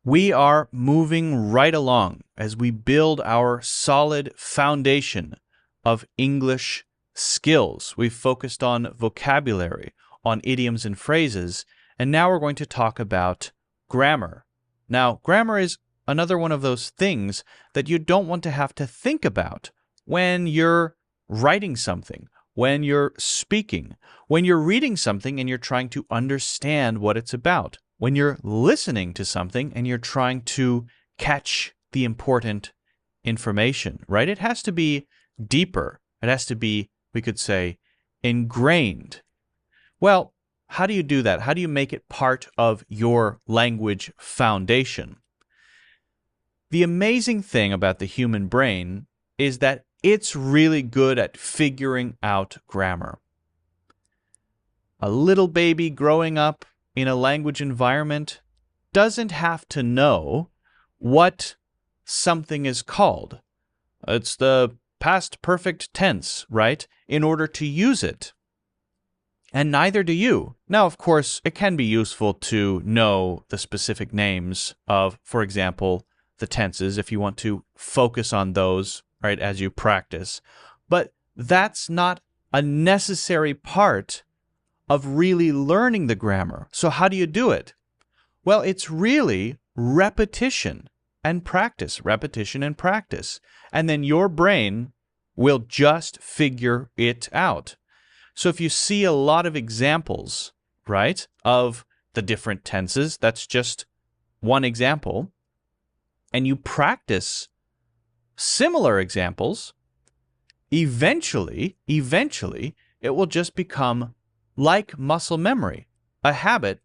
We are moving right along as we build our solid foundation of English skills. We've focused on vocabulary, on idioms and phrases, and now we're going to talk about grammar. Now, grammar is another one of those things that you don't want to have to think about when you're writing something, when you're speaking, when you're reading something and you're trying to understand what it's about, when you're listening to something and you're trying to catch the important information, right? It has to be deeper. It has to be, we could say, ingrained. Well, how do you do that? How do you make it part of your language foundation? The amazing thing about the human brain is that it's really good at figuring out grammar. A little baby growing up in a language environment doesn't have to know what something is called. It's the past perfect tense, right? In order to use it. And neither do you. Now, of course, it can be useful to know the specific names of, for example, the tenses if you want to focus on those, right, as you practice. But that's not a necessary part of really learning the grammar. So how do you do it? Well, it's really repetition and practice, repetition and practice. And then your brain will just figure it out. So if you see a lot of examples, right, of the different tenses, that's just one example, and you practice similar examples, eventually, it will just become like muscle memory, a habit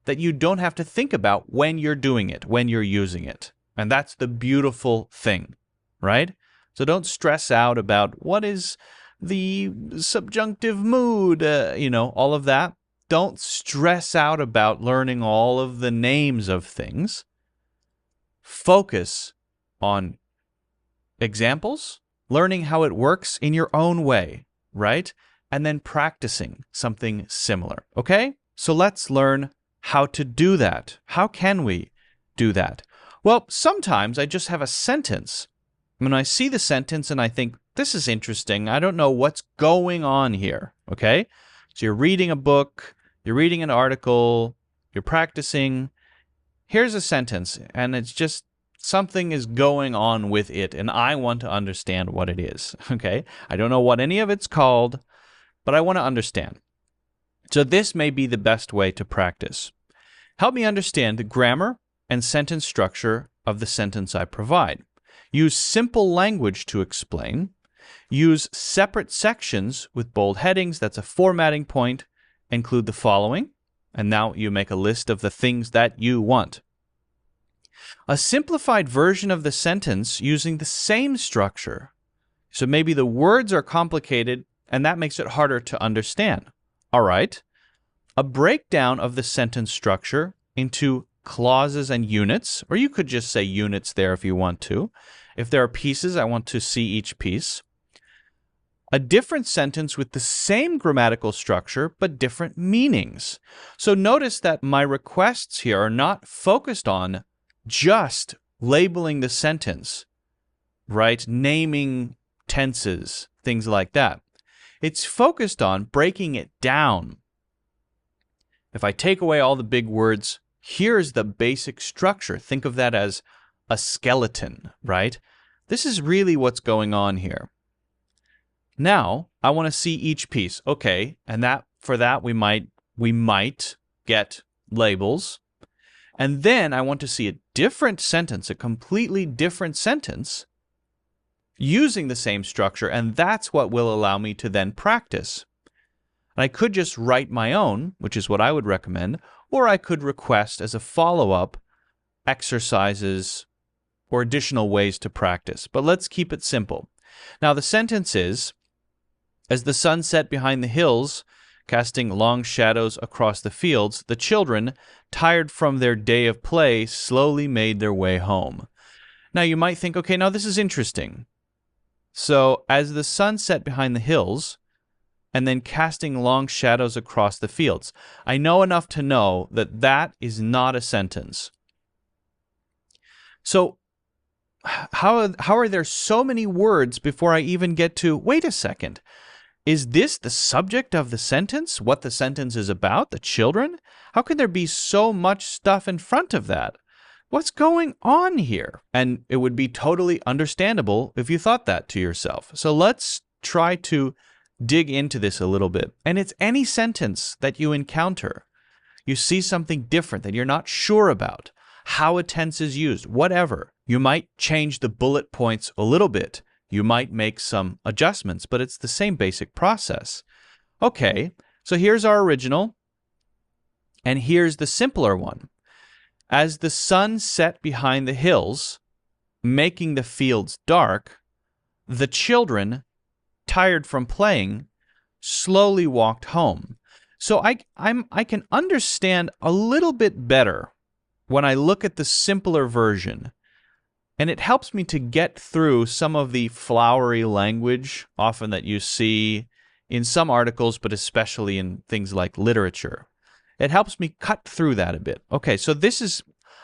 that you don't have to think about when you're doing it, when you're using it. And that's the beautiful thing, right? So don't stress out about what is the subjunctive mood, all of that. Don't stress out about learning all of the names of things. Focus on examples, learning how it works in your own way, right? And then practicing something similar, okay? So let's learn how to do that. How can we do that? Well, sometimes I just have a sentence. When I see the sentence and I think, this is interesting, I don't know what's going on here, okay? So you're reading a book, you're reading an article, you're practicing. Here's a sentence, and it's just something is going on with it, and I want to understand what it is, okay? I don't know what any of it's called, but I want to understand. So this may be the best way to practice. Help me understand the grammar and sentence structure of the sentence I provide. Use simple language to explain. Use separate sections with bold headings. That's a formatting point. Include the following. And now you make a list of the things that you want. A simplified version of the sentence using the same structure. So maybe the words are complicated, and that makes it harder to understand. All right. A breakdown of the sentence structure into clauses and units, or you could just say units there if you want to. If there are pieces, I want to see each piece. A different sentence with the same grammatical structure, but different meanings. So notice that my requests here are not focused on just labeling the sentence, right? Naming tenses, things like that. It's focused on breaking it down. If I take away all the big words, here's the basic structure. Think of that as a skeleton, right? This is really what's going on here. Now, I want to see each piece. Okay, and for that we might get labels. And then I want to see a different sentence, a completely different sentence using the same structure, and that's what will allow me to then practice. And I could just write my own, which is what I would recommend, or I could request as a follow-up exercises or additional ways to practice. But let's keep it simple. Now the sentence is, as the sun set behind the hills, casting long shadows across the fields, the children, tired from their day of play, slowly made their way home. Now you might think, okay, now this is interesting. So as the sun set behind the hills, and then casting long shadows across the fields. I know enough to know that that is not a sentence. So how are there so many words before I even get to, wait a second, is this the subject of the sentence? What the sentence is about? The children? How can there be so much stuff in front of that? What's going on here? And it would be totally understandable if you thought that to yourself. So let's try to dig into this a little bit. And it's any sentence that you encounter. You see something different that you're not sure about, how a tense is used, whatever. You might change the bullet points a little bit. You might make some adjustments, but it's the same basic process. Okay, so here's our original, and here's the simpler one. As the sun set behind the hills, making the fields dark, the children, tired from playing, slowly walked home. So I can understand a little bit better when I look at the simpler version. And it helps me to get through some of the flowery language, often that you see in some articles, but especially in things like literature. It helps me cut through that a bit. Okay, so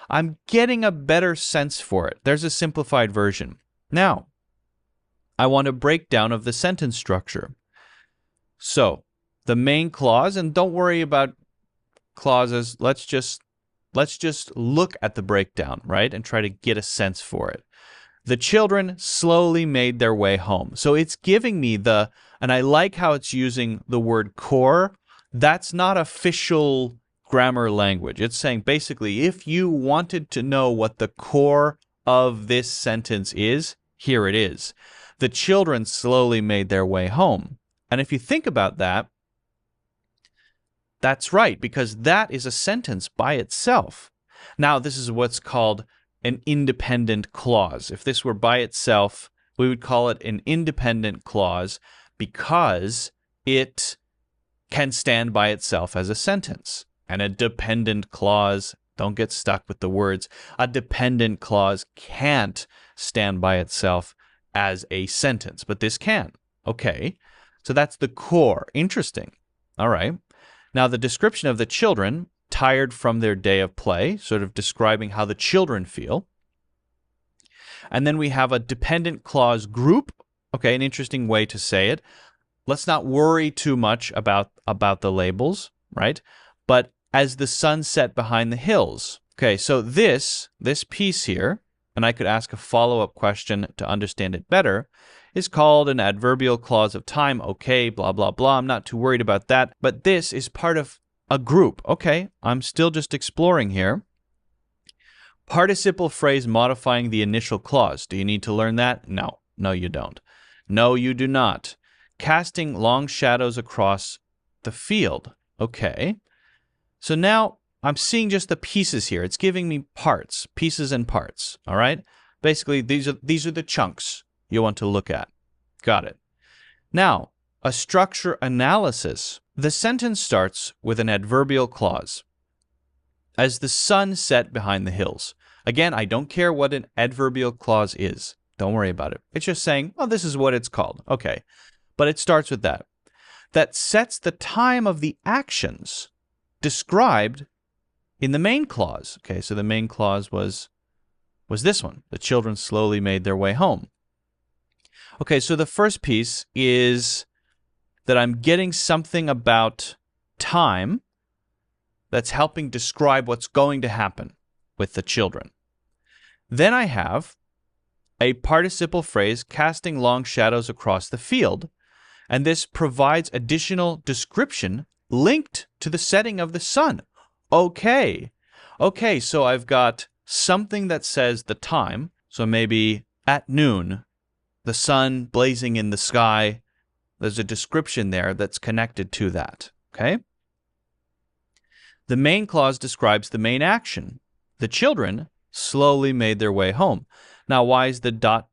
I'm getting a better sense for it. There's a simplified version. Now, I want a breakdown of the sentence structure. So, the main clause, and don't worry about clauses, let's just look at the breakdown, right? And try to get a sense for it. The children slowly made their way home. So it's giving me and I like how it's using the word core. That's not official grammar language. It's saying basically, if you wanted to know what the core of this sentence is, here it is. The children slowly made their way home. And if you think about that, that's right, because that is a sentence by itself. Now, this is what's called an independent clause. If this were by itself, we would call it an independent clause because it can stand by itself as a sentence. And a dependent clause, don't get stuck with the words, a dependent clause can't stand by itself as a sentence, but this can. Okay, so that's the core. Interesting. All right. Now, the description of the children, tired from their day of play, sort of describing how the children feel. And then we have a dependent clause group. Okay, an interesting way to say it. Let's not worry too much about the labels, right? But as the sun set behind the hills. Okay, so this piece here, and I could ask a follow-up question to understand it better, is called an adverbial clause of time. Okay, blah, blah, blah. I'm not too worried about that. But this is part of a group. Okay, I'm still just exploring here. Participle phrase modifying the initial clause. Do you need to learn that? No. No, you don't. No, you do not. Casting long shadows across the field. Okay. So now I'm seeing just the pieces here. It's giving me parts, pieces and parts. All right? Basically, these are the chunks you want to look at. Got it. Now, a structure analysis. The sentence starts with an adverbial clause. As the sun set behind the hills. Again, I don't care what an adverbial clause is. Don't worry about it. It's just saying, well, this is what it's called. Okay. But it starts with that. That sets the time of the actions described in the main clause. Okay, so the main clause was this one. The children slowly made their way home. Okay, so the first piece is that I'm getting something about time that's helping describe what's going to happen with the children. Then I have a participle phrase, casting long shadows across the field, and this provides additional description linked to the setting of the sun. Okay, so I've got something that says the time, so maybe at noon, the sun blazing in the sky. There's a description there that's connected to that, okay? The main clause describes the main action. The children slowly made their way home. Now, why is the ...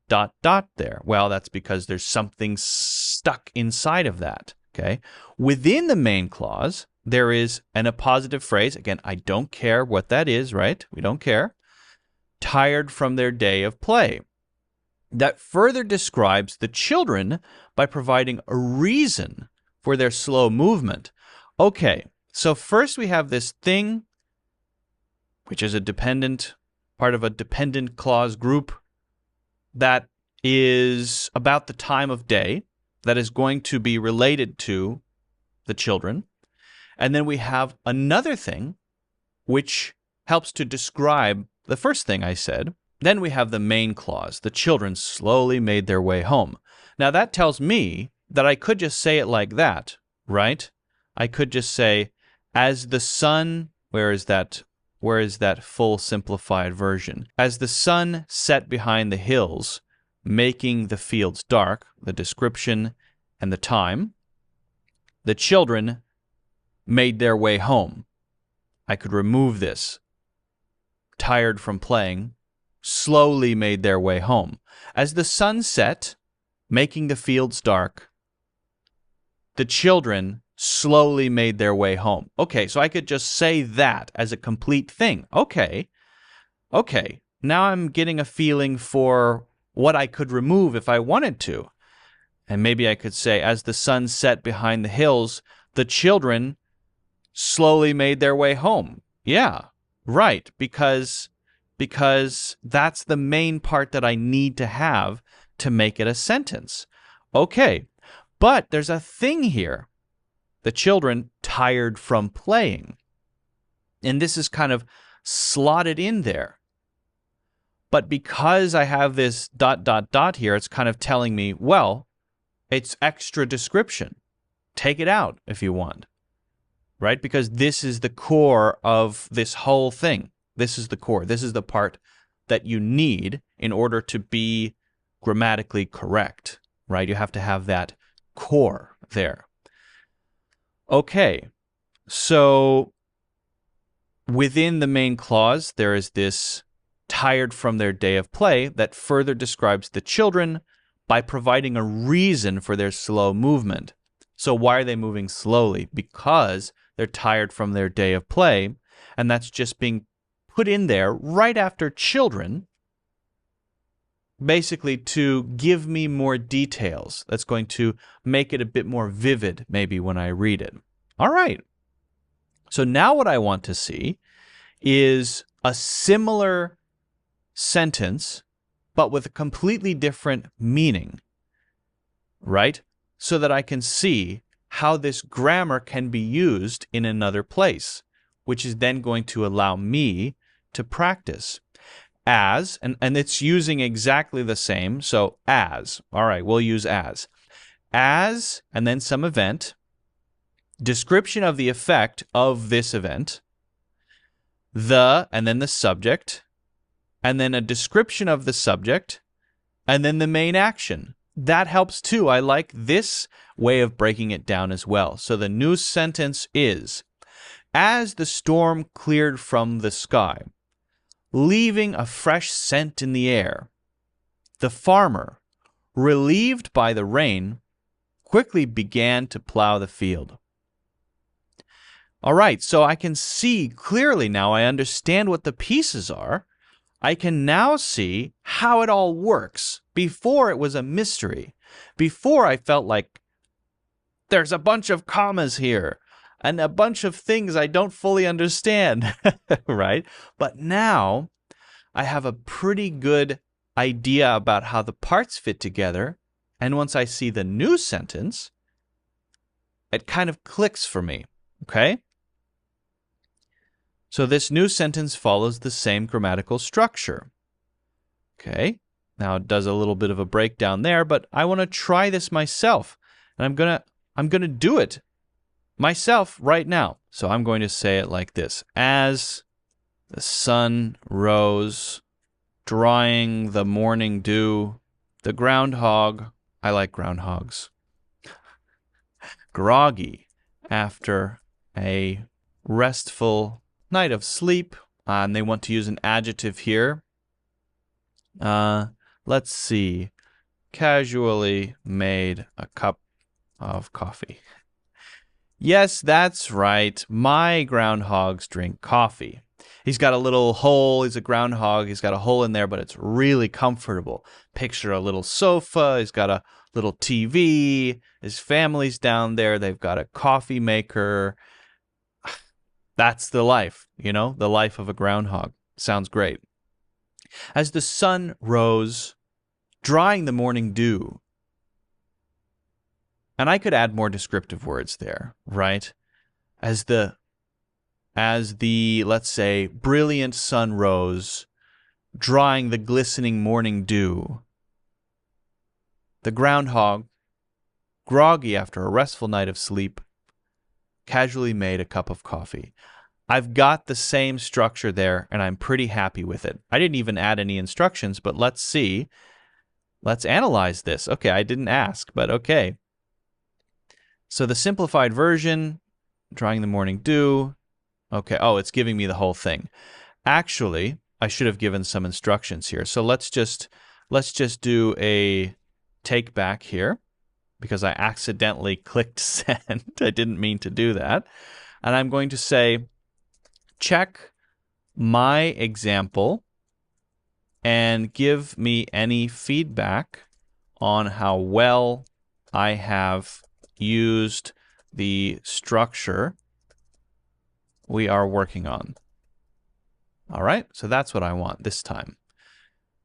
there? Well, that's because there's something stuck inside of that, okay? Within the main clause, there is an appositive phrase. Again, I don't care what that is, right? We don't care. Tired from their day of play. That further describes the children by providing a reason for their slow movement. Okay, so first we have this thing, which is a dependent part of a dependent clause group that is about the time of day, that is going to be related to the children. And then we have another thing which helps to describe the first thing I said. Then we have the main clause. The children slowly made their way home. Now that tells me that I could just say it like that, right? I could just say, as the sun, where is that full simplified version? As the sun set behind the hills, making the fields dark, the description and the time, the children made their way home. I could remove this. Tired from playing, slowly made their way home. As the sun set, making the fields dark, the children slowly made their way home. Okay, so I could just say that as a complete thing. Okay, now I'm getting a feeling for what I could remove if I wanted to. And maybe I could say, as the sun set behind the hills, the children slowly made their way home. Yeah, right, because that's the main part that I need to have to make it a sentence. Okay, but there's a thing here. The children tired from playing. And this is kind of slotted in there. But because I have this ... here, it's kind of telling me, well, it's extra description. Take it out if you want. Right? Because this is the core of this whole thing. This is the core. This is the part that you need in order to be grammatically correct. Right? You have to have that core there. Okay. So within the main clause, there is this tired from their day of play that further describes the children by providing a reason for their slow movement. So why are they moving slowly? Because they're tired from their day of play, and that's just being put in there right after children, basically to give me more details. That's going to make it a bit more vivid maybe when I read it. All right. So now what I want to see is a similar sentence, but with a completely different meaning, right? So that I can see how this grammar can be used in another place, which is then going to allow me to practice. As, and it's using exactly the same, so as. All right, we'll use as. As, and then some event, description of the effect of this event, the, and then the subject, and then a description of the subject, and then the main action. That helps too. I like this way of breaking it down as well. So the new sentence is, as the storm cleared from the sky, leaving a fresh scent in the air, the farmer, relieved by the rain, quickly began to plow the field. All right, so I can see clearly now, I understand what the pieces are. I can now see how it all works. Before it was a mystery. Before I felt like there's a bunch of commas here and a bunch of things I don't fully understand, right? But now I have a pretty good idea about how the parts fit together. And once I see the new sentence, it kind of clicks for me, okay? So this new sentence follows the same grammatical structure. Okay, now it does a little bit of a breakdown there, but I want to try this myself. And I'm gonna do it myself right now. So I'm going to say it like this. As the sun rose, drying the morning dew, the groundhog, I like groundhogs, groggy after a restful night of sleep, and they want to use an adjective here. Let's see. Casually made a cup of coffee. Yes, that's right. My groundhogs drink coffee. He's got a little hole. He's a groundhog. He's got a hole in there, but it's really comfortable. Picture a little sofa. He's got a little TV. His family's down there. They've got a coffee maker. That's the life, you know, the life of a groundhog. Sounds great. As the sun rose, drying the morning dew. And I could add more descriptive words there, right? As the, let's say, brilliant sun rose, drying the glistening morning dew. The groundhog, groggy after a restful night of sleep, casually made a cup of coffee. I've got the same structure there, and I'm pretty happy with it. I didn't even add any instructions, but let's see. Let's analyze this. Okay, I didn't ask, but okay. So the simplified version, drying the morning dew. Okay, oh, it's giving me the whole thing. Actually, I should have given some instructions here. So let's just do a take back here, because I accidentally clicked send. I didn't mean to do that. And I'm going to say, check my example and give me any feedback on how well I have used the structure we are working on. All right, so that's what I want this time.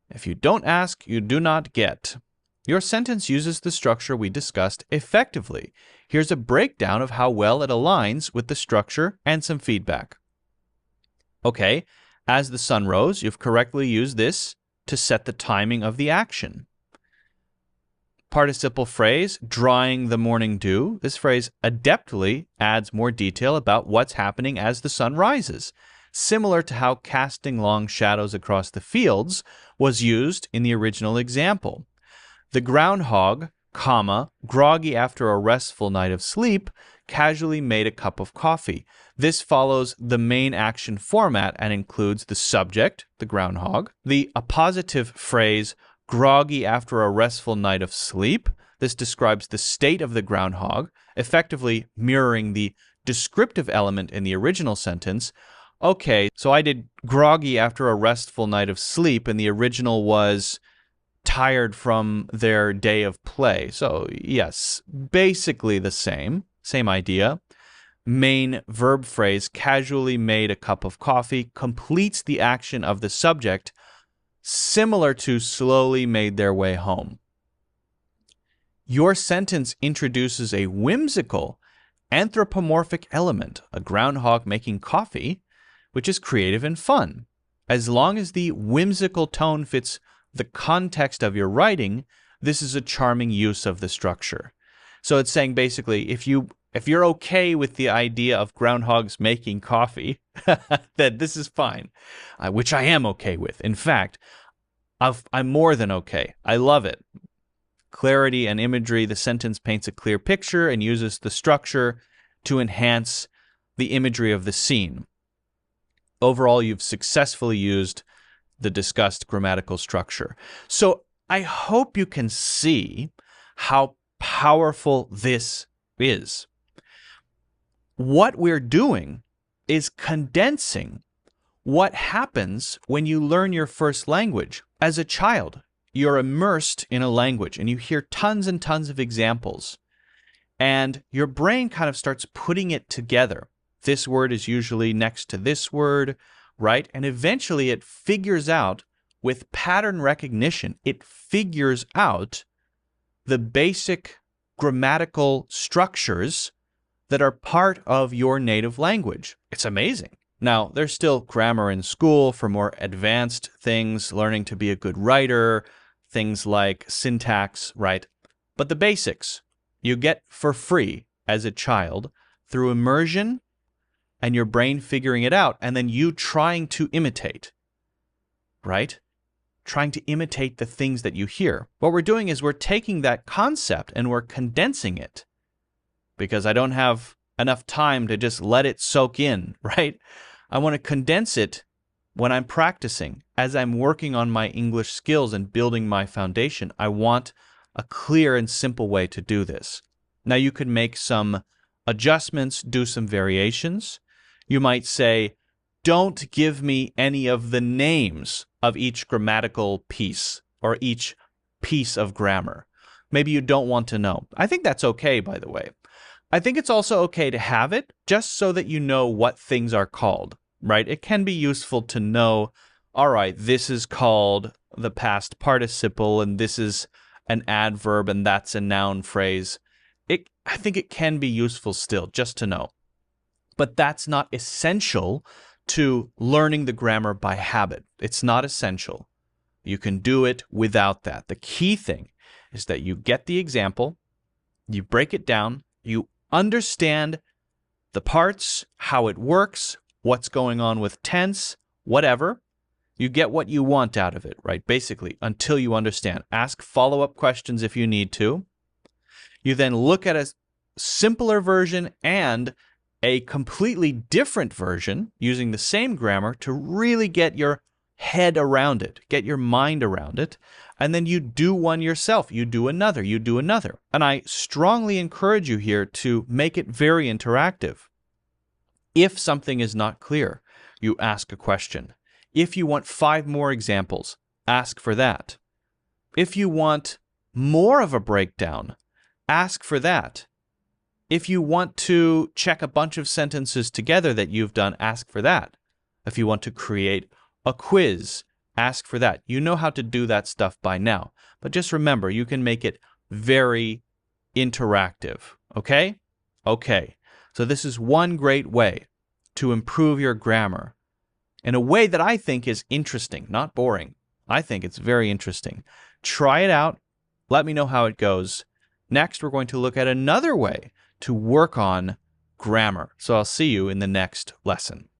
If you don't ask, you do not get. Your sentence uses the structure we discussed effectively. Here's a breakdown of how well it aligns with the structure and some feedback. Okay, as the sun rose, you've correctly used this to set the timing of the action. Participle phrase, drying the morning dew. This phrase adeptly adds more detail about what's happening as the sun rises, similar to how casting long shadows across the fields was used in the original example. The groundhog, comma, groggy after a restful night of sleep, casually made a cup of coffee. This follows the main action format and includes the subject, the groundhog, the appositive phrase, groggy after a restful night of sleep. This describes the state of the groundhog, effectively mirroring the descriptive element in the original sentence. Okay, so I did groggy after a restful night of sleep, and the original was tired from their day of play. So yes, basically the same idea. Main verb phrase, casually made a cup of coffee, completes the action of the subject, similar to slowly made their way home. Your sentence introduces a whimsical, anthropomorphic element, a groundhog making coffee, which is creative and fun. As long as the whimsical tone fits the context of your writing, this is a charming use of the structure. So it's saying basically, if you're okay with the idea of groundhogs making coffee, that this is fine, which I am okay with. In fact, I'm more than okay. I love it. Clarity and imagery, the sentence paints a clear picture and uses the structure to enhance the imagery of the scene. Overall, you've successfully used the discussed grammatical structure. So I hope you can see how powerful this is. What we're doing is condensing what happens when you learn your first language. As a child, you're immersed in a language and you hear tons and tons of examples, and your brain kind of starts putting it together. This word is usually next to this word, right? And eventually it figures out, with pattern recognition, it figures out the basic grammatical structures that are part of your native language. It's amazing. Now, there's still grammar in school for more advanced things, learning to be a good writer, things like syntax, right? But the basics you get for free as a child through immersion and your brain figuring it out, and then you trying to imitate, right? Trying to imitate the things that you hear. What we're doing is we're taking that concept and we're condensing it, because I don't have enough time to just let it soak in, right? I want to condense it when I'm practicing, as I'm working on my English skills and building my foundation. I want a clear and simple way to do this. Now, you could make some adjustments, do some variations. You might say, don't give me any of the names of each grammatical piece or each piece of grammar. Maybe you don't want to know. I think that's okay, by the way. I think it's also okay to have it just so that you know what things are called, right? It can be useful to know all right, this is called the past participle, and this is an adverb, and that's a noun phrase. I think it can be useful still, just to know. But that's not essential to learning the grammar by habit. It's not essential. You can do it without that. The key thing is that you get the example, you break it down, you understand the parts, how it works, what's going on with tense, whatever. You get what you want out of it, right? Basically, until you understand. Ask follow-up questions if you need to. You then look at a simpler version and a completely different version using the same grammar to really get your head around it, get your mind around it, and then you do one yourself. You do another, you do another. And I strongly encourage you here to make it very interactive. If something is not clear, you ask a question. If you want 5 more examples, ask for that. If you want more of a breakdown, ask for that. If you want to check a bunch of sentences together that you've done, ask for that. If you want to create a quiz, ask for that. You know how to do that stuff by now. But just remember, you can make it very interactive. Okay? Okay. So this is one great way to improve your grammar in a way that I think is interesting, not boring. I think it's very interesting. Try it out. Let me know how it goes. Next, we're going to look at another way to work on grammar. So I'll see you in the next lesson.